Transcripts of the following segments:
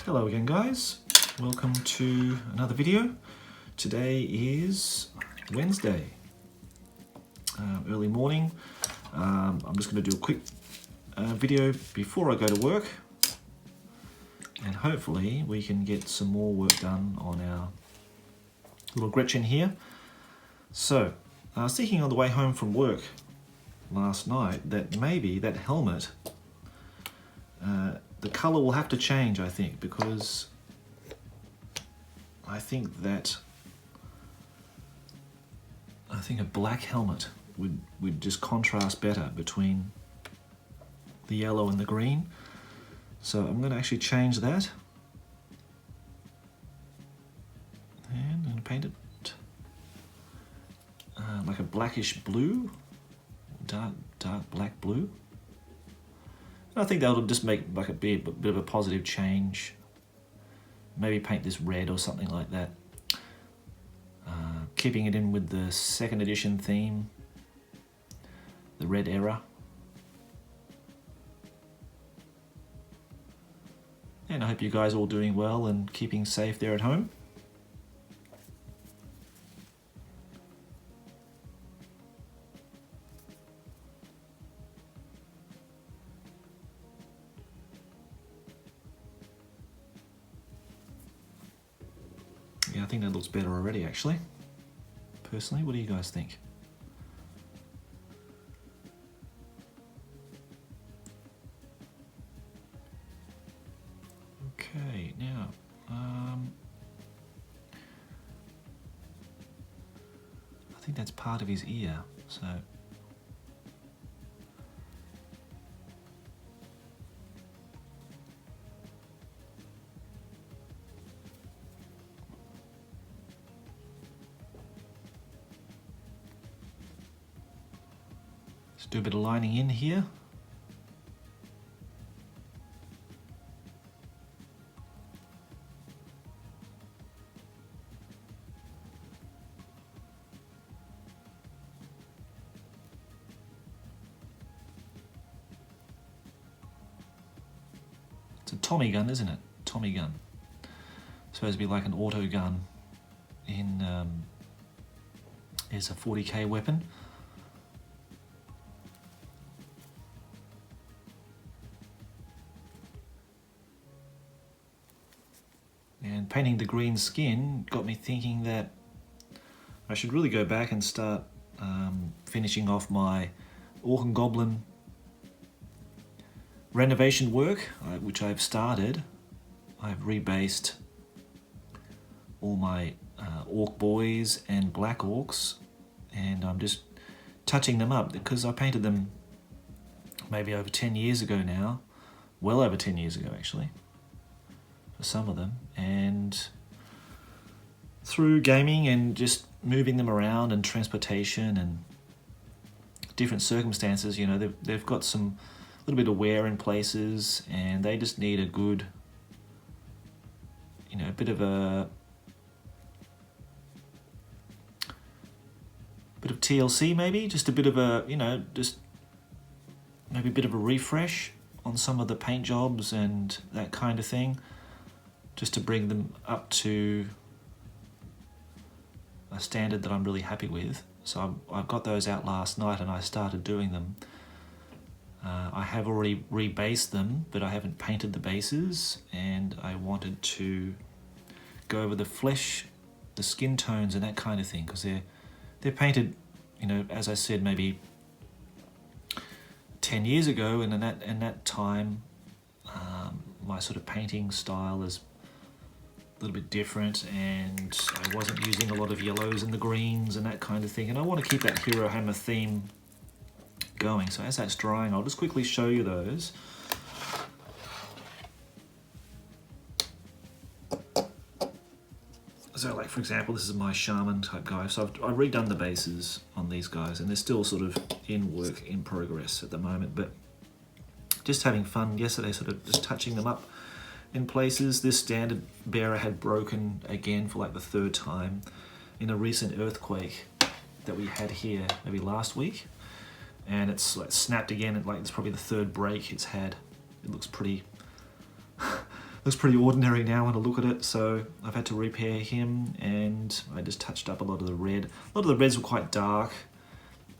Hello again guys, welcome to another video. Today is Wednesday, early morning. I'm just going to do a quick video before I go to work, and hopefully we can get some more work done on our little Gretchin here. So I was thinking on the way home from work last night that maybe that helmet, the colour will have to change, I think, because I think a black helmet would just contrast better between the yellow and the green. So I'm going to actually change that, and I'm going to paint it like a blackish blue, dark black blue. And I think that'll just make like a bit of a positive change. Maybe paint this red or something like that. Keeping it in with the 2nd edition theme, the red era. And I hope you guys are all doing well and keeping safe there at home. Yeah, I think that looks better already, actually. Personally, what do you guys think? Okay, now, I think that's part of his ear, so. Let's do a bit of lining in here. It's a Tommy gun, isn't it? Tommy gun. Supposed to be like an auto gun in is a 40k weapon. And painting the green skin got me thinking that I should really go back and start finishing off my Orc and Goblin renovation work, which I've started. I've rebased all my Orc boys and black Orcs, and I'm just touching them up because I painted them maybe over 10 years ago now, well over 10 years ago actually, for some of them, and through gaming and just moving them around and transportation and different circumstances, you know, they've got some little bit of wear in places, and they just need a good, you know, a bit of TLC maybe, just a bit of a, you know, just maybe a bit of a refresh on some of the paint jobs and that kind of thing, just to bring them up to a standard that I'm really happy with. So I've got those out last night and I started doing them. I have already rebased them, but I haven't painted the bases, and I wanted to go over the flesh, the skin tones and that kind of thing, because they're painted, you know, as I said, maybe 10 years ago, and in that time my sort of painting style is a little bit different, and I wasn't using a lot of yellows and the greens and that kind of thing, and I want to keep that Hero Hammer theme going. So as that's drying, I'll just quickly show you those. So like, for example, this is my Shaman type guy, so I've redone the bases on these guys, and they're still sort of in work in progress at the moment, but just having fun yesterday, sort of just touching them up in places. This standard bearer had broken again for like the 3rd time in a recent earthquake that we had here maybe last week, and it's like snapped again, and like it's probably the 3rd break it's had. It looks pretty looks pretty ordinary now when I look at it, so I've had to repair him, and I just touched up a lot of the red. A lot of the reds were quite dark,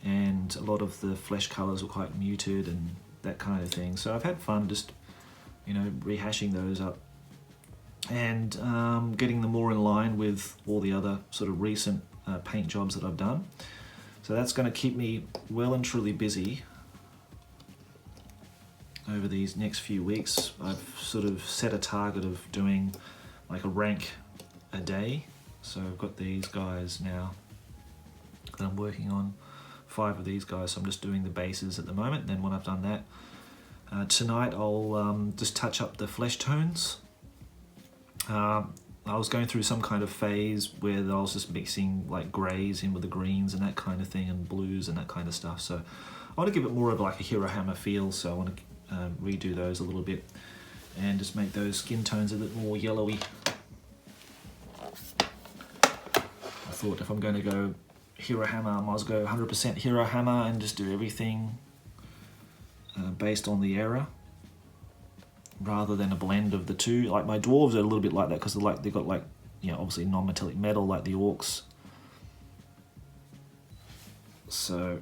and a lot of the flesh colours were quite muted and that kind of thing. So I've had fun just, you know, rehashing those up and getting them more in line with all the other sort of recent paint jobs that I've done. So that's going to keep me well and truly busy over these next few weeks. I've sort of set a target of doing like a rank a day. So I've got these guys now that I'm working on, 5 of these guys. So I'm just doing the bases at the moment. And then when I've done that, tonight I'll just touch up the flesh tones. I was going through some kind of phase where I was just mixing like greys in with the greens and that kind of thing, and blues and that kind of stuff. So I want to give it more of like a Hero Hammer feel, so I want to redo those a little bit and just make those skin tones a bit more yellowy. I thought if I'm going to go Hero Hammer, I might as well go 100% Hero Hammer and just do everything based on the era, rather than a blend of the two. Like my dwarves are a little bit like that because they've got like, you know, obviously non-metallic metal like the orcs. So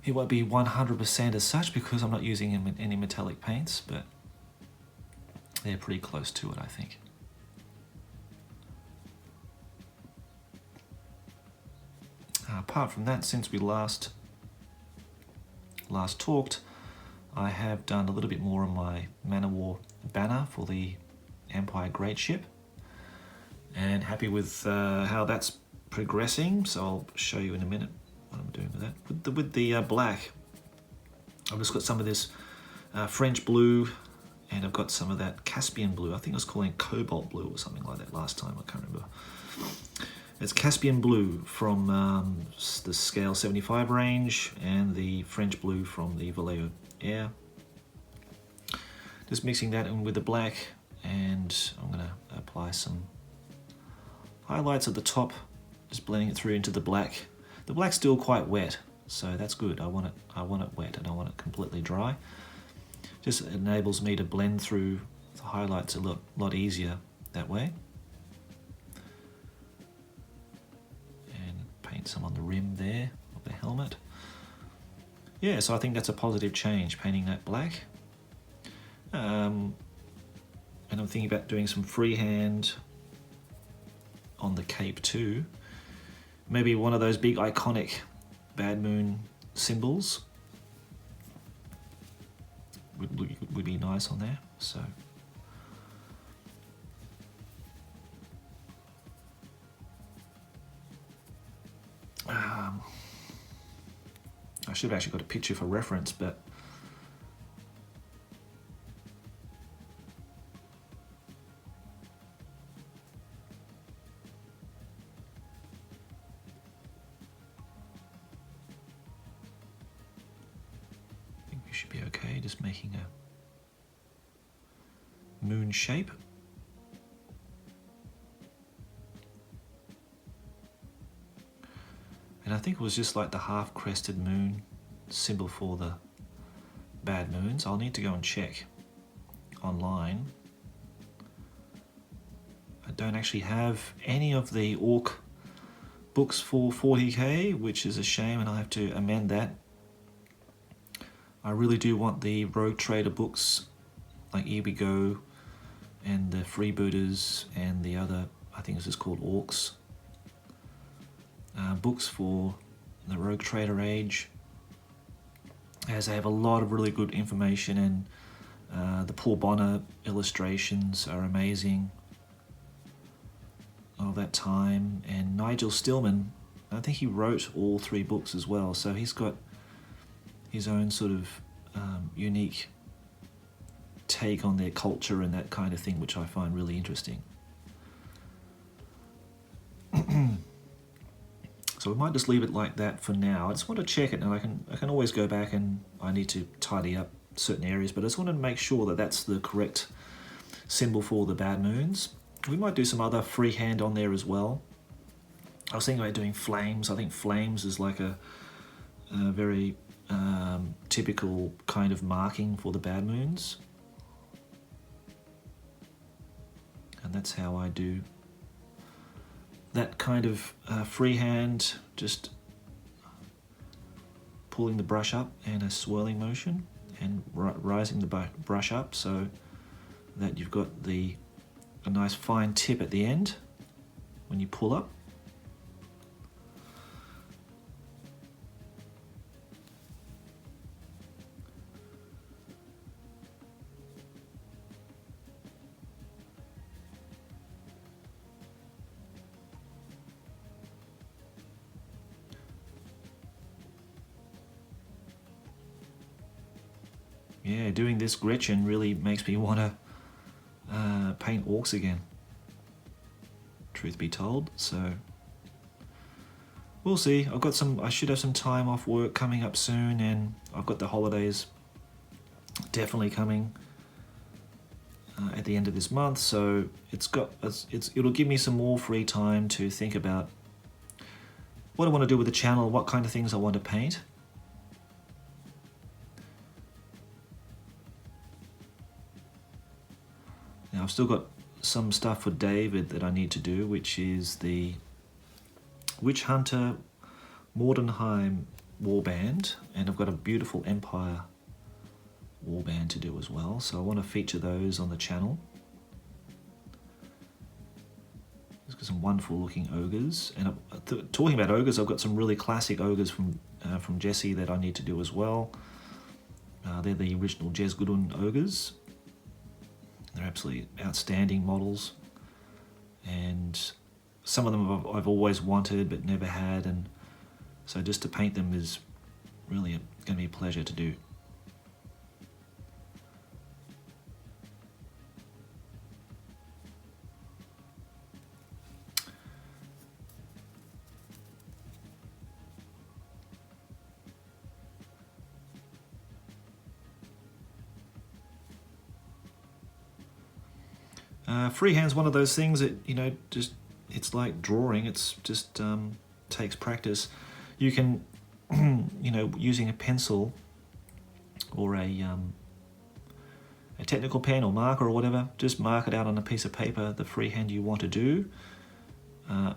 it won't be 100% as such because I'm not using any metallic paints, but they're pretty close to it, I think. Apart from that, since we last talked, I have done a little bit more on my Man-O-War banner for the Empire Great Ship, and happy with how that's progressing. So I'll show you in a minute what I'm doing with that. With the black, I've just got some of this French blue, and I've got some of that Caspian blue. I think I was calling it cobalt blue or something like that last time, I can't remember. It's Caspian blue from the scale 75 range, and the French blue from the Vallejo Air. Just mixing that in with the black, and I'm going to apply some highlights at the top, just blending it through into the black. The black's still quite wet, so that's good. I want it wet, I don't want it completely dry. Just enables me to blend through the highlights a lot easier that way. Paint some on the rim there of the helmet. Yeah, so I think that's a positive change, painting that black. And I'm thinking about doing some freehand on the cape too. Maybe one of those big iconic Bad Moon symbols would be nice on there. So I should have actually got a picture for reference, but I think we should be okay, just making a moon shape. And I think it was just like the half-crested moon symbol for the Bad Moons. I'll need to go and check online. I don't actually have any of the Orc books for 40k, which is a shame, and I have to amend that. I really do want the Rogue Trader books, like Here We Go, and the Freebooters, and the other, I think this is called Orcs. Books for the Rogue Trader age, as they have a lot of really good information, and the Paul Bonner illustrations are amazing of that time, and Nigel Stillman, I think he wrote all 3 books as well, so he's got his own sort of unique take on their culture and that kind of thing, which I find really interesting. So we might just leave it like that for now. I just want to check it, and I can always go back, and I need to tidy up certain areas, but I just want to make sure that that's the correct symbol for the Bad Moons. We might do some other freehand on there as well. I was thinking about doing flames. I think flames is like a very typical kind of marking for the bad moons. And that's how I do that kind of freehand, just pulling the brush up and a swirling motion and rising the brush up so that you've got a nice fine tip at the end when you pull up. Yeah, doing this Gretchin really makes me want to paint orcs again, truth be told. So we'll see. I should have some time off work coming up soon, and I've got the holidays definitely coming at the end of this month. So it'll give me some more free time to think about what I want to do with the channel, what kind of things I want to paint. Now I've still got some stuff for David that I need to do, which is the Witch Hunter Mordenheim warband, and I've got a beautiful Empire warband to do as well, so I want to feature those on the channel. There's got some wonderful looking ogres, and talking about ogres, I've got some really classic ogres from Jesse that I need to do as well. They're the original Jezgudun ogres. They're absolutely outstanding models, and some of them I've always wanted but never had, and so just to paint them is really going to be a pleasure to do. Freehand's one of those things that, it's like drawing. It's just takes practice. You can, using a pencil or a technical pen or marker or whatever, just mark it out on a piece of paper, the freehand you want to do.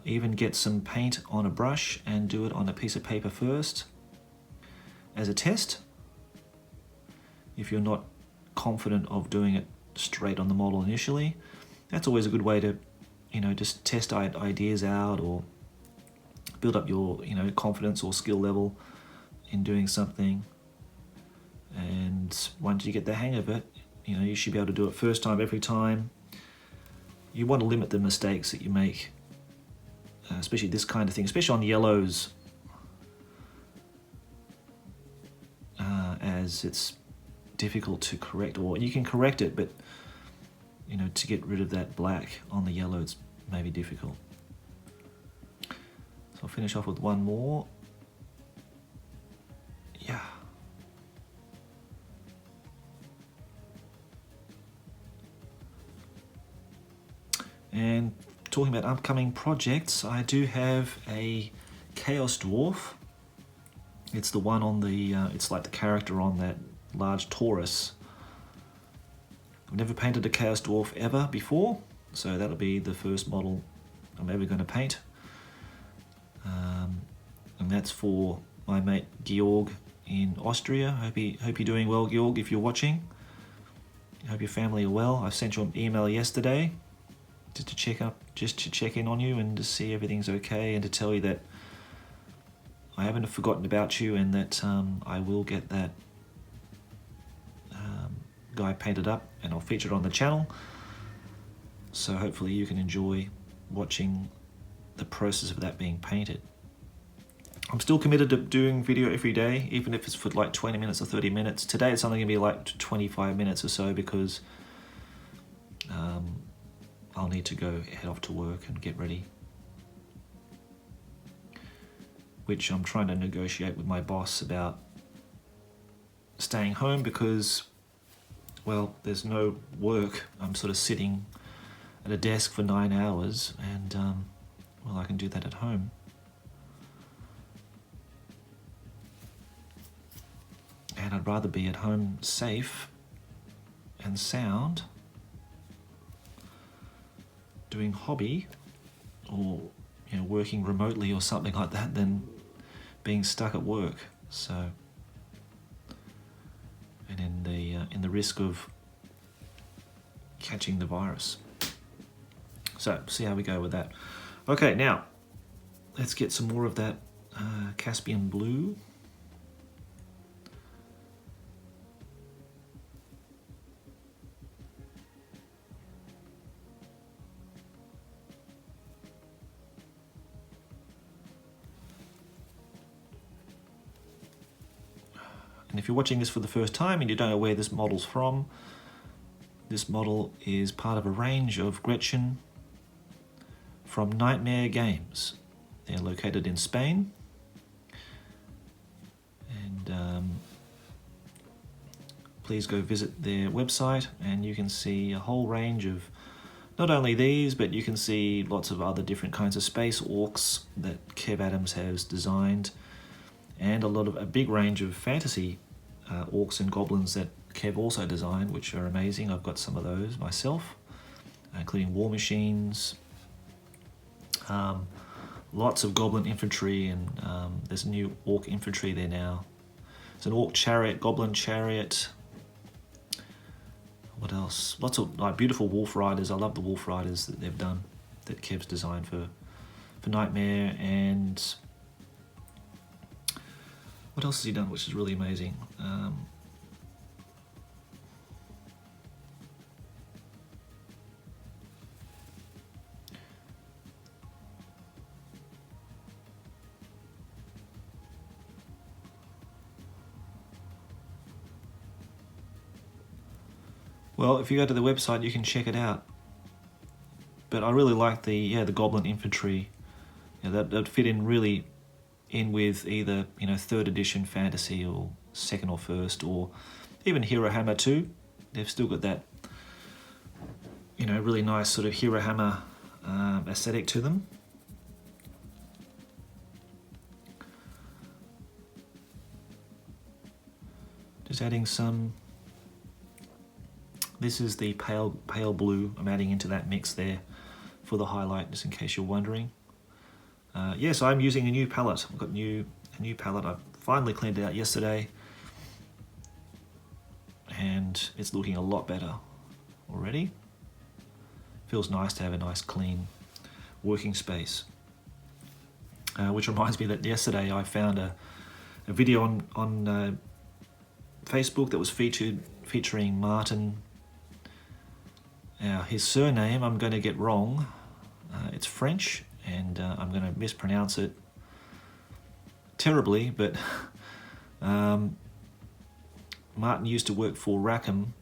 Even get some paint on a brush and do it on a piece of paper first as a test. If you're not confident of doing it straight on the model initially, that's always a good way to, just test ideas out or build up your, confidence or skill level in doing something. And once you get the hang of it, you should be able to do it first time every time. You want to limit the mistakes that you make, especially this kind of thing, especially on yellows, as it's difficult to correct, or you can correct it, but to get rid of that black on the yellow, it's maybe difficult. So I'll finish off with one more. Yeah. And talking about upcoming projects, I do have a Chaos Dwarf. It's the one on the, it's like the character on that large Taurus. I've never painted a Chaos Dwarf ever before, so that'll be the first model I'm ever going to paint. And that's for my mate Georg in Austria. Hope you're doing well, Georg, if you're watching. I hope your family are well. I sent you an email yesterday just to check in on you and to see everything's okay, and to tell you that I haven't forgotten about you, and that I will get that guy painted up and I'll feature it on the channel. So hopefully you can enjoy watching the process of that being painted. I'm still committed to doing video every day, even if it's for like 20 minutes or 30 minutes. Today it's only going to be like 25 minutes or so, because I'll need to go head off to work and get ready, which I'm trying to negotiate with my boss about staying home, because, well, there's no work. I'm sort of sitting at a desk for 9 hours, and well, I can do that at home. I'd rather be at home safe and sound doing hobby or working remotely or something like that than being stuck at work. So, and in the risk of catching the virus. So see how we go with that. Okay, now let's get some more of that Caspian blue. And if you're watching this for the first time and you don't know where this model's from, this model is part of a range of Gretchin from Knightmare Games. They're located in Spain. And please go visit their website and you can see a whole range of not only these, but you can see lots of other different kinds of space orcs that Kev Adams has designed, and a big range of fantasy orcs and goblins that Kev also designed, which are amazing. I've got some of those myself, including war machines, lots of goblin infantry, and there's a new orc infantry there now. It's an orc chariot, goblin chariot. What else? Lots of beautiful wolf riders. I love the wolf riders that they've done, that Kev's designed for Knightmare. And what else has he done, which is really amazing? Well, if you go to the website, you can check it out. But I really like the goblin infantry. That fit in really in with either 3rd edition fantasy or 2nd or 1st, or even Hero Hammer 2. They've still got that really nice sort of Hero Hammer aesthetic to them. Just adding some. This is the pale blue. I'm adding into that mix there for the highlight, just in case you're wondering. Yes, I'm using a new palette. I've got a new palette. I finally cleaned it out yesterday, and it's looking a lot better already. Feels nice to have a nice clean working space. Which reminds me that yesterday I found a video on Facebook that was featuring Martin. Now, his surname I'm going to get wrong. It's French, and I'm going to mispronounce it terribly, but Martin used to work for Rackham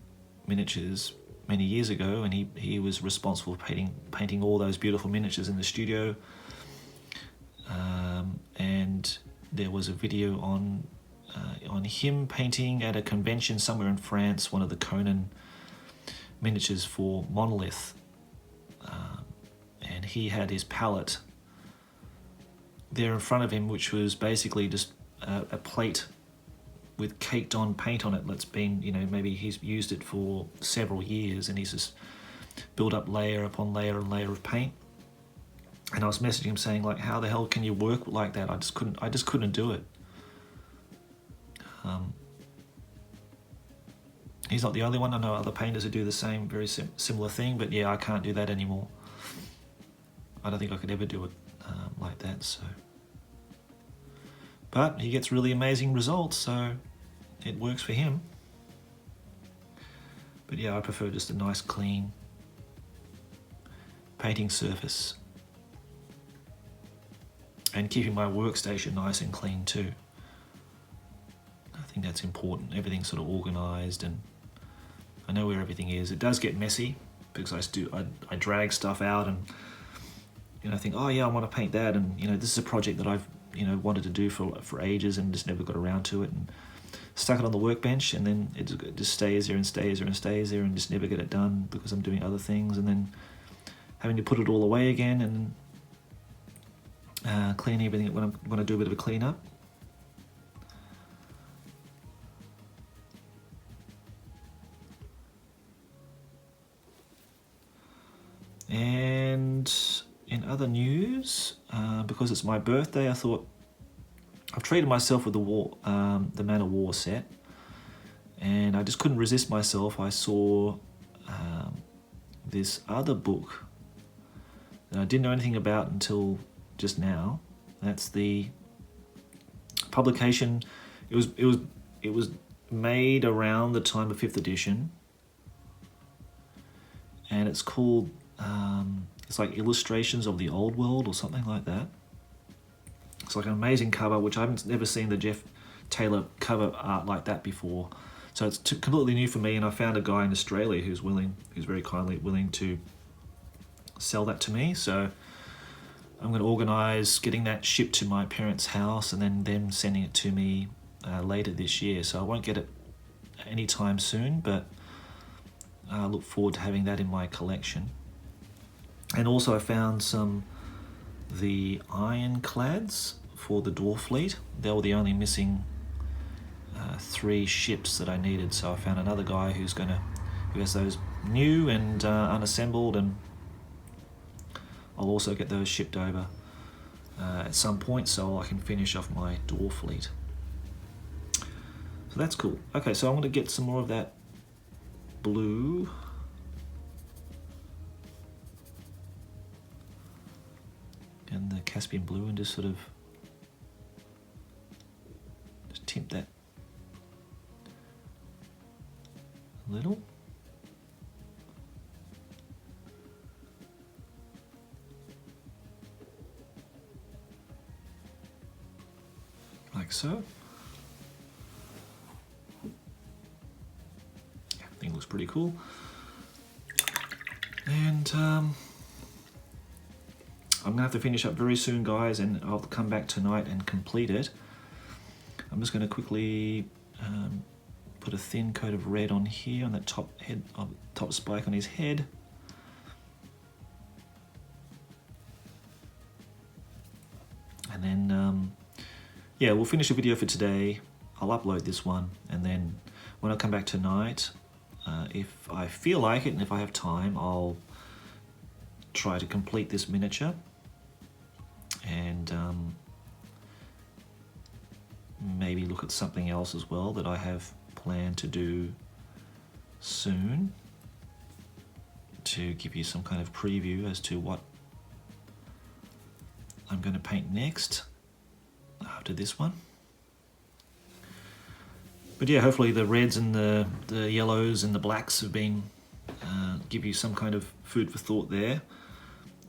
Miniatures many years ago, and he was responsible for painting all those beautiful miniatures in the studio. And there was a video on him painting at a convention somewhere in France, one of the Conan miniatures for Monolith, and he had his palette there in front of him, which was basically just a plate with caked on paint on it. That's been, maybe he's used it for several years, and he's just built up layer upon layer and layer of paint. And I was messaging him saying, like, how the hell can you work like that? I just couldn't do it. He's not the only one. I know other painters who do the same, very similar thing, but yeah, I can't do that anymore. I don't think I could ever do it like that. So, but he gets really amazing results, so it works for him. But yeah, I prefer just a nice, clean painting surface, and keeping my workstation nice and clean too. I think that's important. Everything's sort of organised, and I know where everything is. It does get messy because I drag stuff out, and I think, oh yeah, I want to paint that, and this is a project that I've wanted to do for ages and just never got around to it, and stuck it on the workbench, and then it just stays there and stays there and stays there, and just never get it done because I'm doing other things, and then having to put it all away again, and clean everything when I do a bit of a clean up. And in other news, because it's my birthday, I thought I've treated myself with the Man of War set, and I just couldn't resist myself. I saw this other book that I didn't know anything about until just now. That's the publication. It was made around the time of 5th edition, and it's called it's like Illustrations of the Old World or something like that. It's like an amazing cover, which I've never seen the Jeff Taylor cover art like that before. So it's completely new for me, and I found a guy in Australia who's very kindly willing to sell that to me. So I'm going to organise getting that shipped to my parents' house and then them sending it to me later this year. So I won't get it anytime soon, but I look forward to having that in my collection. And also I found the ironclads for the Dwarf fleet. They were the only missing 3 ships that I needed. So I found another guy who has those new and unassembled, and I'll also get those shipped over at some point so I can finish off my Dwarf fleet. So that's cool. Okay, so I'm going to get some more of that blue. And the Caspian blue, and just sort of just tint that a little. Like so. Yeah, I think it looks pretty cool. And I'm going to have to finish up very soon, guys, and I'll come back tonight and complete it. I'm just going to quickly put a thin coat of red on here, on the top spike on his head. And then, yeah, we'll finish the video for today. I'll upload this one, and then when I come back tonight, if I feel like it and if I have time, I'll try to complete this miniature. And maybe look at something else as well that I have planned to do soon, to give you some kind of preview as to what I'm going to paint next after this one. But yeah, hopefully the reds and the yellows and the blacks have been give you some kind of food for thought there.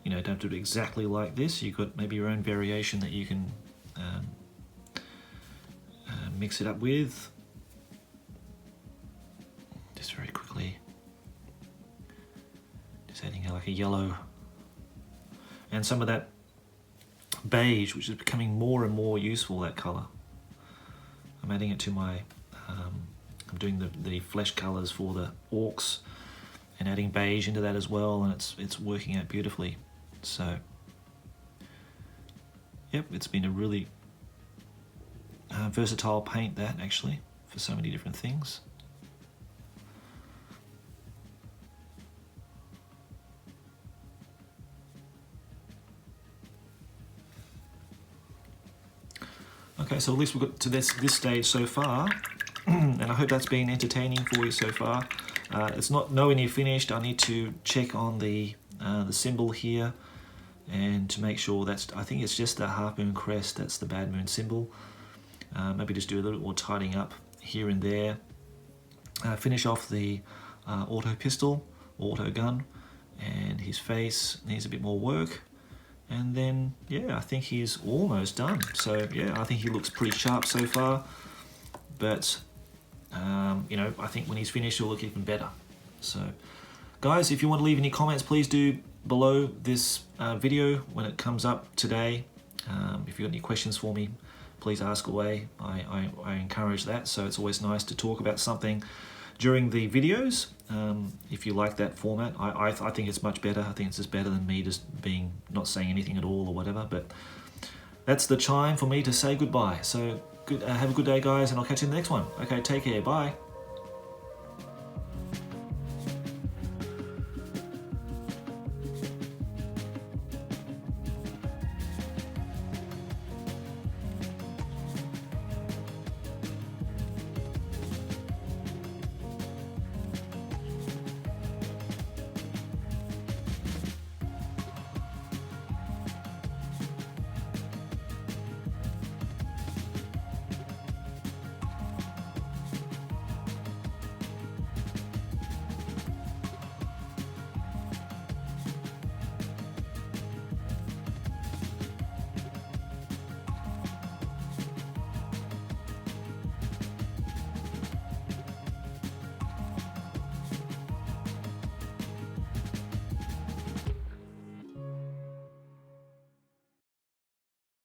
You know, don't have to do it exactly like this. You've got maybe your own variation that you can mix it up with. Just very quickly, just adding like a yellow and some of that beige, which is becoming more and more useful, that colour. I'm adding it to my, I'm doing the flesh colours for the orcs and adding beige into that as well, and it's working out beautifully. So, yep, it's been a really versatile paint, that actually, for so many different things. Okay, so at least we've got to this stage so far, and I hope that's been entertaining for you so far. It's not nowhere near finished. I need to check on the symbol here, and to make sure I think it's just the half moon crest, that's the bad moon symbol. Maybe just do a little bit more tidying up here and there. Finish off the auto pistol, auto gun, and his face needs a bit more work. And then, yeah, I think he's almost done. So yeah, I think he looks pretty sharp so far, but you know, I think when he's finished, he'll look even better. So guys, if you want to leave any comments, please do below this video when it comes up today. If you've got any questions for me, please ask away. I encourage that, so it's always nice to talk about something during the videos. If you like that format, I think it's much better. I think it's just better than me just not saying anything at all or whatever. But that's the time for me to say goodbye. So have a good day, guys, and I'll catch you in the next one. Okay, take care, bye.